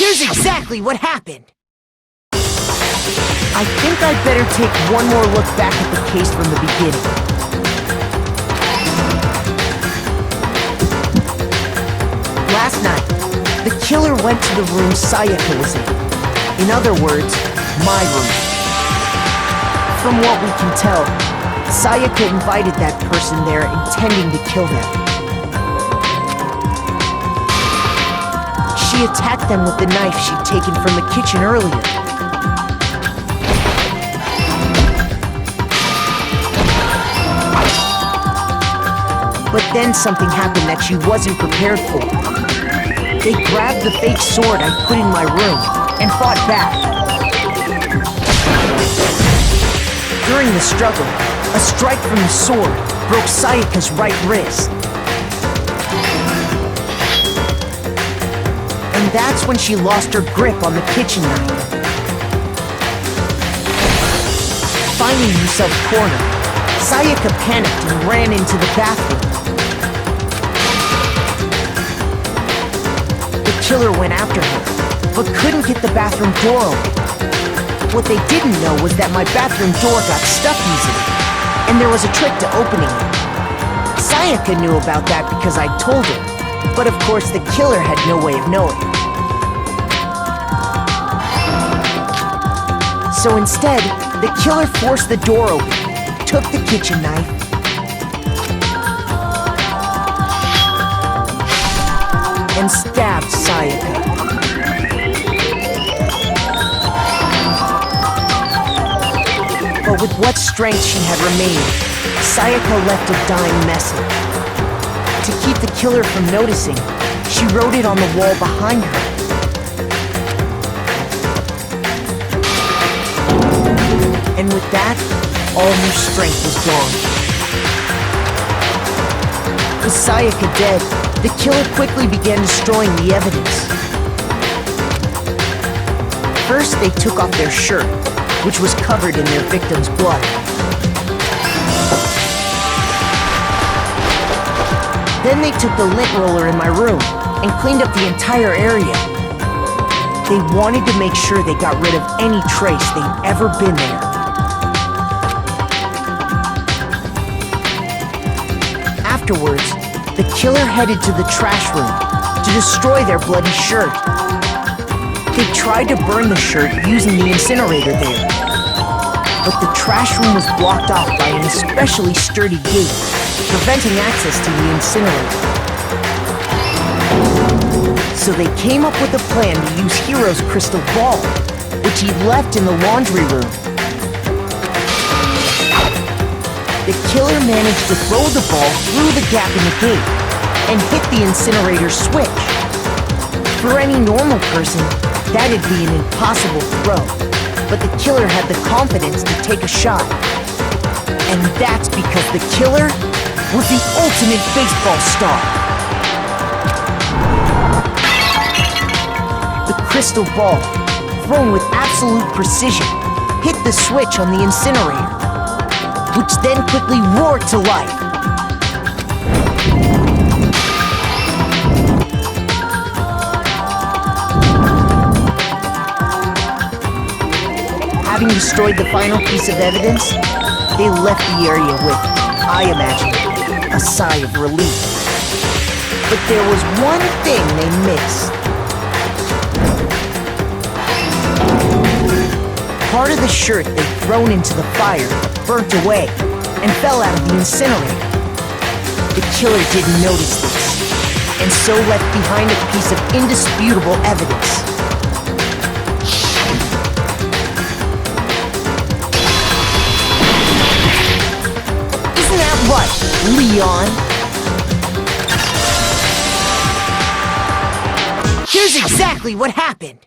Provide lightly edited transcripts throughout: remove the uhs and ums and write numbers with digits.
Here's exactly what happened. I think I'd better take one more look back at the case from the beginning. Last night, the killer went to the room Sayaka was in. In other words, my room. From what we can tell, Sayaka invited that person there intending to kill them. She attacked them with the knife she'd taken from the kitchen earlier. But then something happened that she wasn't prepared for. They grabbed the fake sword I put in my room and fought back. During the struggle, a strike from the sword broke Sayaka's right wrist. And that's when she lost her grip on the kitchen knife. Finding herself cornered, Sayaka panicked and ran into the bathroom. The killer went after her, but couldn't get the bathroom door open. What they didn't know was that my bathroom door got stuck easily, and there was a trick to opening it. Sayaka knew about that because I told her, but of course the killer had no way of knowing. So instead, the killer forced the door open, took the kitchen knife, and stabbed Sayaka. But with what strength she had remained, Sayaka left a dying message. To keep the killer from noticing, she wrote it on the wall behind her. And with that, all her strength was gone. With Sayaka dead, the killer quickly began destroying the evidence. First, they took off their shirt, which was covered in their victim's blood. Then they took the lint roller in my room and cleaned up the entire area. They wanted to make sure they got rid of any trace they'd ever been there. Afterwards, the killer headed to the trash room to destroy their bloody shirt. They tried to burn the shirt using the incinerator there, but the trash room was blocked off by an especially sturdy gate, preventing access to the incinerator. So they came up with a plan to use Hiro's crystal ball, which he left in the laundry room. The killer managed to throw the ball through the gap in the gate and hit the incinerator switch. For any normal person, that'd be an impossible throw, but the killer had the confidence to take a shot. And that's because the killer was the ultimate baseball star. The crystal ball, thrown with absolute precision, hit the switch on the incinerator, which then quickly roared to life. Having destroyed the final piece of evidence, they left the area with, I imagine, a sigh of relief. But there was one thing they missed. Part of the shirt they'd thrown into the fire burnt away and fell out of the incinerator. The killer didn't notice this, and so left behind a piece of indisputable evidence. Isn't that right, Leon? Here's exactly what happened.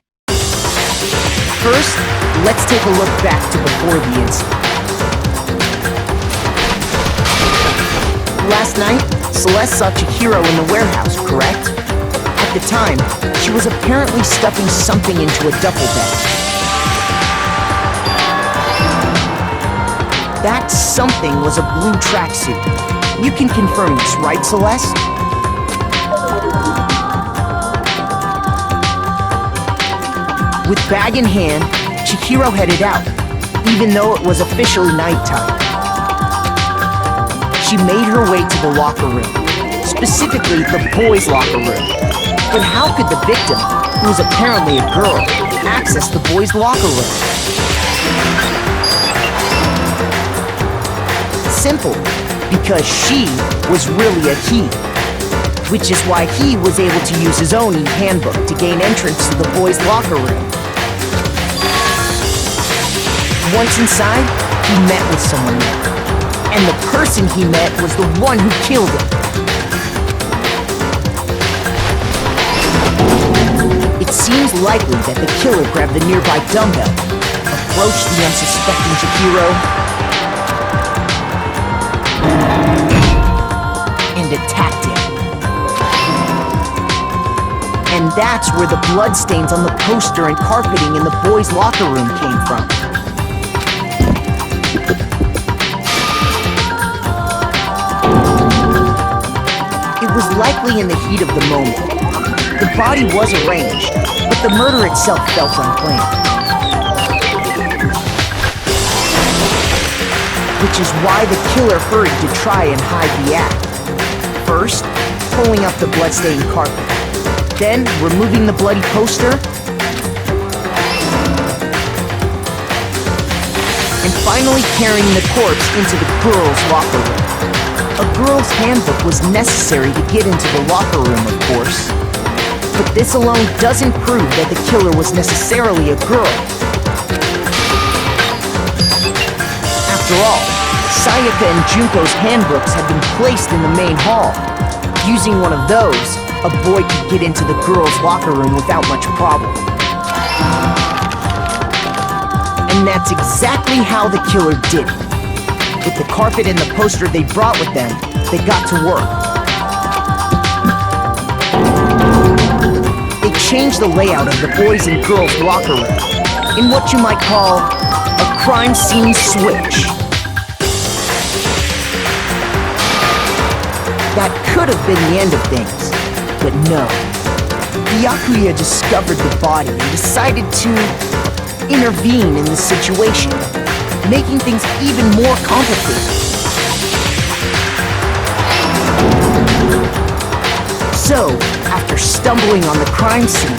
First, let's take a look back to before the incident. Last night, Celeste saw Chihiro in the warehouse, correct? At the time, she was apparently stuffing something into a duffel bag. That something was a blue tracksuit. You can confirm this, right, Celeste? With bag in hand, Chihiro headed out, even though it was officially nighttime. She made her way to the locker room, specifically the boys' locker room. But how could the victim, who was apparently a girl, access the boys' locker room? Simple, because she was really a he, which is why he was able to use his own e-handbook to gain entrance to the boys' locker room. Once inside, he met with someone there, and the person he met was the one who killed him. It seems likely that the killer grabbed the nearby dumbbell, approached the unsuspecting Chihiro, and attacked him. And that's where the bloodstains on the poster and carpeting in the boys' locker room came from. It was likely in the heat of the moment. The body was arranged, but the murder itself felt unplanned. Which is why the killer hurried to try and hide the act. First, pulling up the bloodstained carpet. Then, removing the bloody poster. And finally carrying the corpse into the girls' locker room. A girl's handbook was necessary to get into the locker room, of course. But this alone doesn't prove that the killer was necessarily a girl. After all, Sayaka and Junko's handbooks had been placed in the main hall. Using one of those, a boy could get into the girls' locker room without much problem. And that's exactly how the killer did it. With the carpet and the poster they brought with them, they got to work. They changed the layout of the boys' and girls' locker room in what you might call a crime scene switch. That could have been the end of things, but no. The Yakuza discovered the body and decided to intervene in the situation, making things even more complicated. So, after stumbling on the crime scene,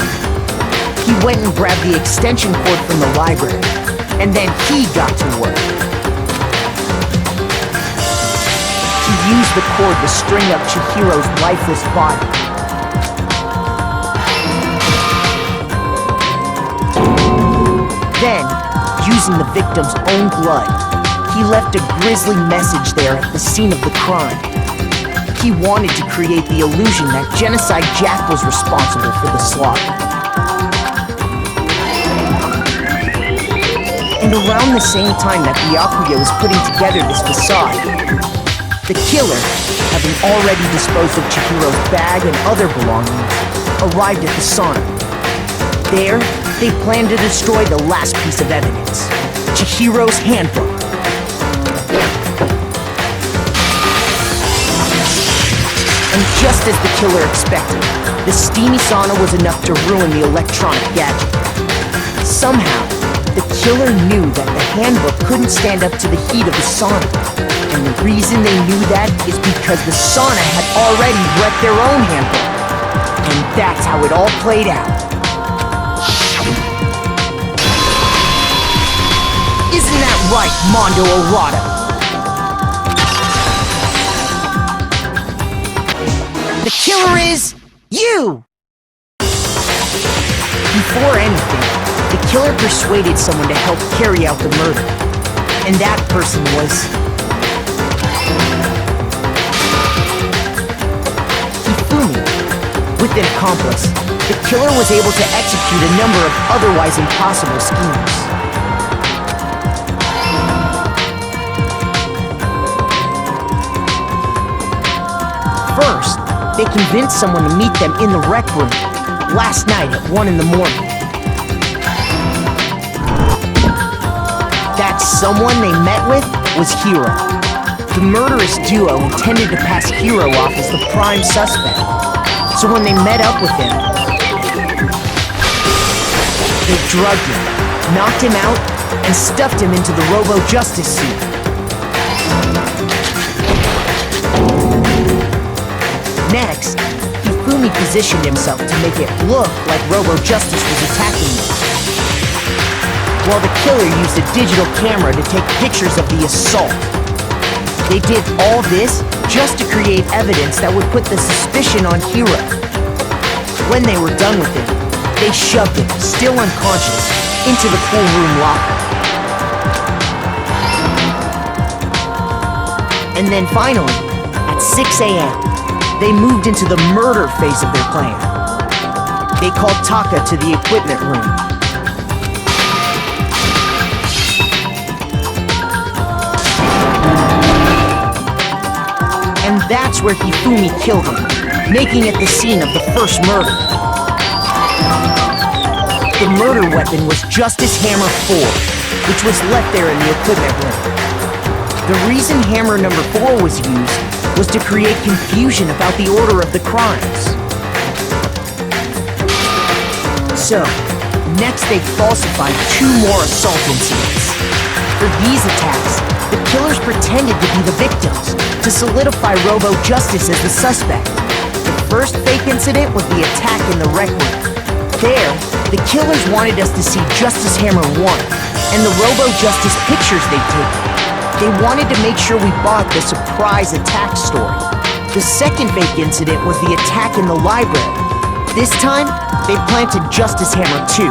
he went and grabbed the extension cord from the library, and then he got to work. He used the cord to string up Chihiro's lifeless body. Then, using the victim's own blood, he left a grisly message there at the scene of the crime. He wanted to create the illusion that Genocide Jack was responsible for the slaughter. And around the same time that the Yakuza was putting together this facade, the killer, having already disposed of Chihiro's bag and other belongings, arrived at the sauna. There, they planned to destroy the last piece of evidence, Chihiro's handbook. And just as the killer expected, the steamy sauna was enough to ruin the electronic gadget. Somehow, the killer knew that the handbook couldn't stand up to the heat of the sauna. And the reason they knew that is because the sauna had already wrecked their own handbook. And that's how it all played out. Isn't that right, Mondo Arata? The killer is you! Before anything, the killer persuaded someone to help carry out the murder. And that person was Hifumi. With an accomplice, the killer was able to execute a number of otherwise impossible schemes. First, they convinced someone to meet them in the rec room last night at 1 in the morning. That someone they met with was Hiro. The murderous duo intended to pass Hiro off as the prime suspect. So when they met up with him, the They drugged him, knocked him out, and stuffed him into the Robo-Justice suit. Next, Hifumi positioned himself to make it look like Robo-Justice was attacking him, while the killer used a digital camera to take pictures of the assault. They did all this just to create evidence that would put the suspicion on Hiro. When they were done with him, they shoved him, still unconscious, into the pool room locker. And then finally, at 6 a.m., they moved into the murder phase of their plan. They called Taka to the equipment room. And that's where Hifumi killed him, making it the scene of the first murder. The murder weapon was Justice Hammer 4, which was left there in the equipment room. The reason Hammer number 4 was used was to create confusion about the order of the crimes. So, next they falsified 2 more assault incidents. For these attacks, the killers pretended to be the victims, to solidify Robo-Justice as the suspect. The first fake incident was the attack in the rec room. There, the killers wanted us to see Justice Hammer 1 and the Robo-Justice pictures they'd taken. They wanted to make sure we bought the surprise attack story. The second fake incident was the attack in the library. This time, they planted Justice Hammer 2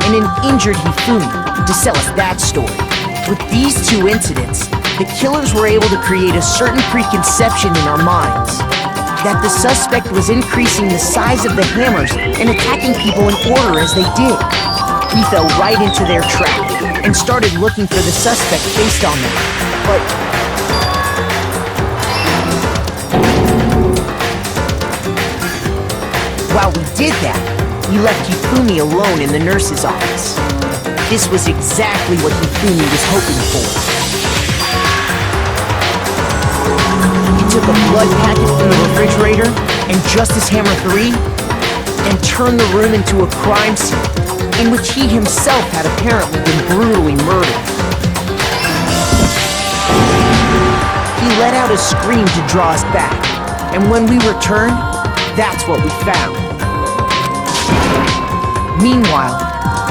and an injured Hifumi to sell us that story. With these 2 incidents, the killers were able to create a certain preconception in our minds that the suspect was increasing the size of the hammers and attacking people in order as they did. We fell right into their trap and started looking for the suspect based on that. But while we did that, we left Hifumi alone in the nurse's office. This was exactly what Hifumi was hoping for. He took a blood packet from the refrigerator and Justice Hammer 3 and turned the room into a crime scene in which he himself had apparently been brutally murdered. He let out a scream to draw us back, and when we returned, that's what we found. Meanwhile,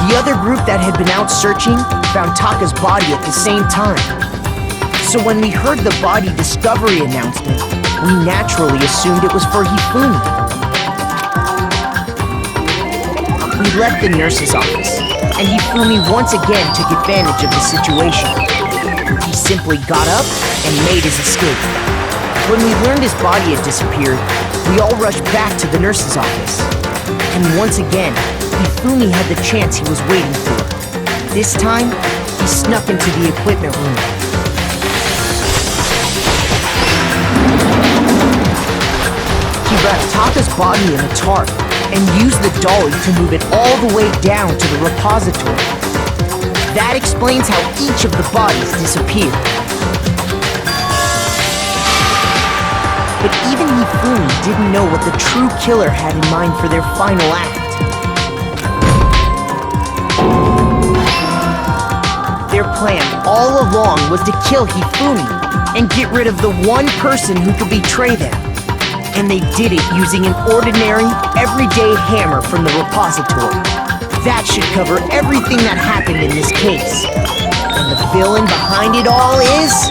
the other group that had been out searching found Taka's body at the same time. So when we heard the body discovery announcement, we naturally assumed it was for Hifumi. We left the nurse's office, and Hifumi once again took advantage of the situation. He simply got up and made his escape. When we learned his body had disappeared, we all rushed back to the nurse's office. And once again, Hifumi had the chance he was waiting for. This time, he snuck into the equipment room. He wrapped Taka's body in a tarp and used the dolly to move it all the way down to the repository. That explains how each of the bodies disappeared. But even Hifumi didn't know what the true killer had in mind for their final act. Their plan all along was to kill Hifumi and get rid of the one person who could betray them. And they did it using an ordinary, everyday hammer from the repository. That should cover everything that happened in this case. And the villain behind it all is...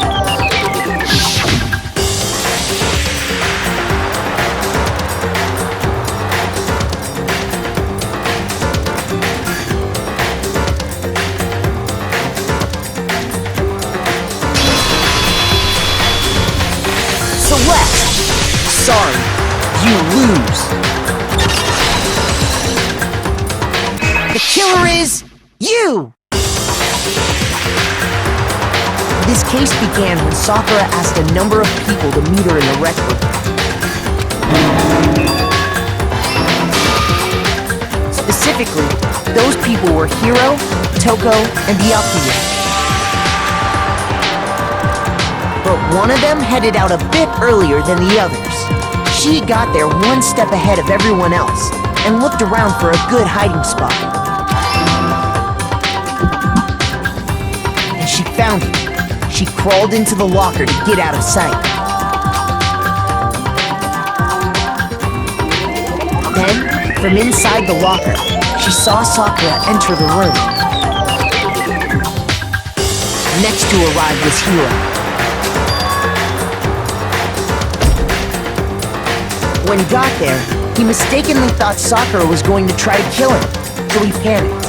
Celeste! Sorry, you lose. The killer is you! This case began when Sakura asked a number of people to meet her in the rec room. Specifically, those people were Hiro, Toko, and Byakuya. But one of them headed out a bit earlier than the others. She got there one step ahead of everyone else and looked around for a good hiding spot. surrounded, she crawled into the locker to get out of sight. Then, from inside the locker, she saw Sakura enter the room. Next to arrive was Hiro. When he got there, he mistakenly thought Sakura was going to try to kill him, so he panicked.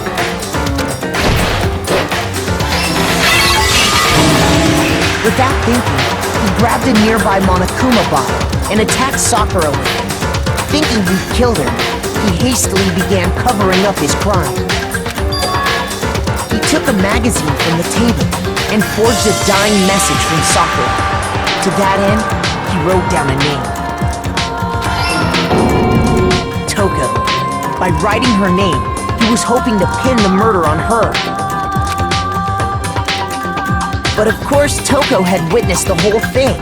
Without thinking, he grabbed a nearby Monokuma bottle and attacked Sakura with it. Thinking he'd killed her, he hastily began covering up his crime. He took a magazine from the table and forged a dying message from Sakura. To that end, he wrote down a name. Toko. By writing her name, he was hoping to pin the murder on her. But of course, Toko had witnessed the whole thing.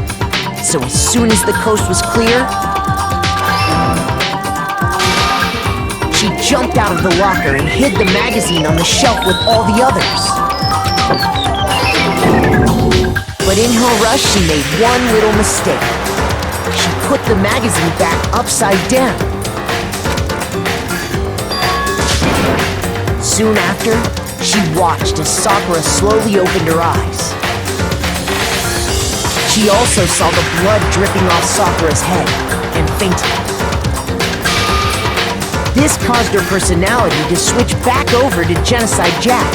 So as soon as the coast was clear, she jumped out of the locker and hid the magazine on the shelf with all the others. But in her rush, she made one little mistake. She put the magazine back upside down. Soon after, she watched as Sakura slowly opened her eyes. She also saw the blood dripping off Sakura's head and fainted. This caused her personality to switch back over to Genocide Jack.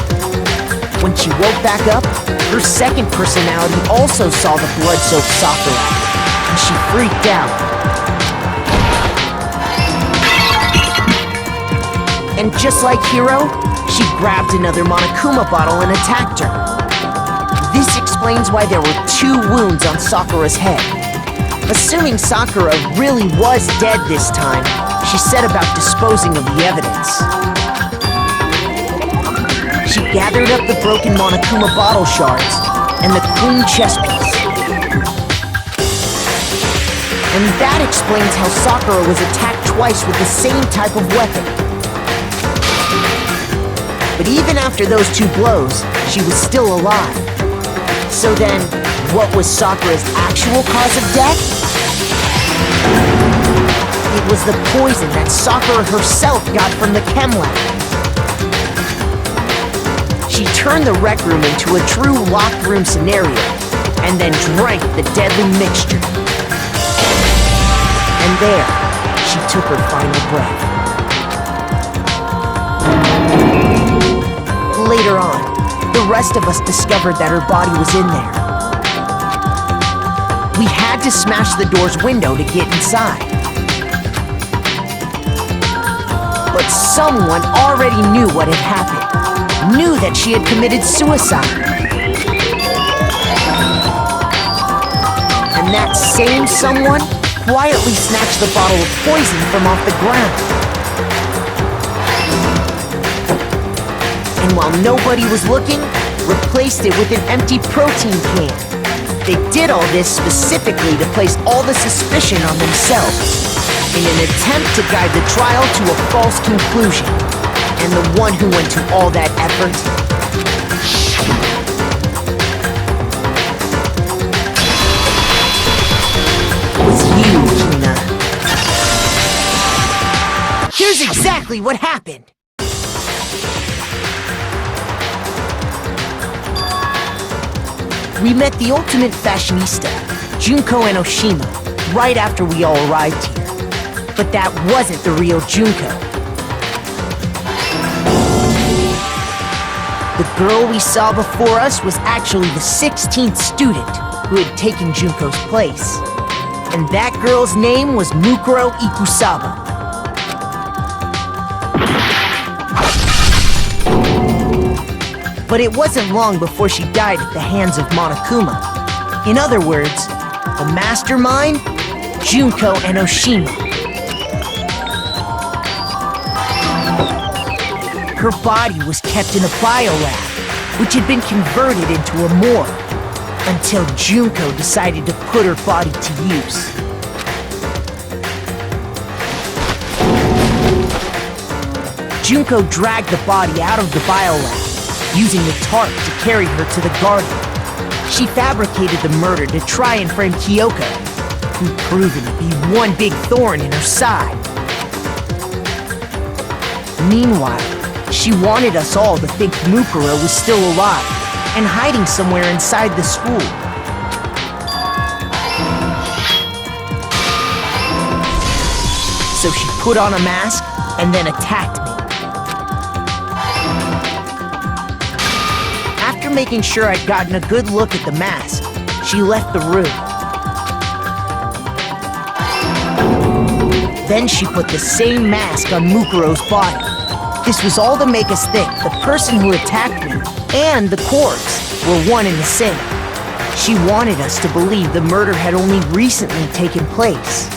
When she woke back up, her second personality also saw the blood-soaked Sakura, and she freaked out. And just like Hiro, she grabbed another Monokuma bottle and attacked her. This explains why there were 2 wounds on Sakura's head. Assuming Sakura really was dead this time, she set about disposing of the evidence. She gathered up the broken Monokuma bottle shards and the queen chess piece. And that explains how Sakura was attacked twice with the same type of weapon. But even after those 2 blows, she was still alive. So then, what was Sakura's actual cause of death? It was the poison that Sakura herself got from the chem lab. She turned the rec room into a true locked room scenario, and then drank the deadly mixture. And there, she took her final breath. Later on, the rest of us discovered that her body was in there. We had to smash the door's window to get inside. But someone already knew what had happened, knew that she had committed suicide. And that same someone quietly snatched the bottle of poison from off the ground. And while nobody was looking, replaced it with an empty protein can. They did all this specifically to place all the suspicion on themselves, in an attempt to guide the trial to a false conclusion. And the one who went to all that effort was you, Hina. Here's exactly what happened. We met the ultimate fashionista, Junko Enoshima, right after we all arrived here. But that wasn't the real Junko. The girl we saw before us was actually the 16th student who had taken Junko's place. And that girl's name was Mukuro Ikusaba. But it wasn't long before she died at the hands of Monokuma. In other words, the mastermind, Junko Enoshima. Her body was kept in a biolab, which had been converted into a morgue, until Junko decided to put her body to use. Junko dragged the body out of the biolab, using the tarp to carry her to the garden, She fabricated the murder to try and frame Kyoko, who'd proven to be one big thorn in her side. Meanwhile, she wanted us all to think Mukuro was still alive and hiding somewhere inside the school. So she put on a mask and then attacked me. After making sure I'd gotten a good look at the mask, she left the room. Then she put the same mask on Mukuro's body. This was all to make us think the person who attacked me and the corpse were one and the same. She wanted us to believe the murder had only recently taken place.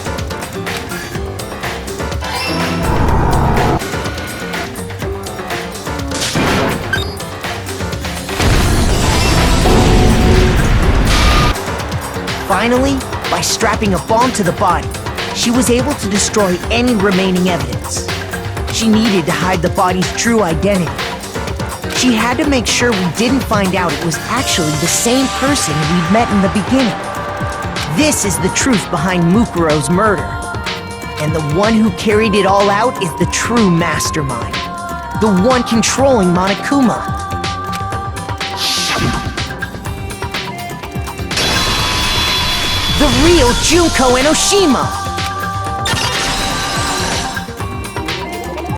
Finally, by strapping a bomb to the body, she was able to destroy any remaining evidence. She needed to hide the body's true identity. She had to make sure we didn't find out it was actually the same person we'd met in the beginning. This is the truth behind Mukuro's murder. And the one who carried it all out is the true mastermind. The one controlling Monokuma. The real Junko Enoshima!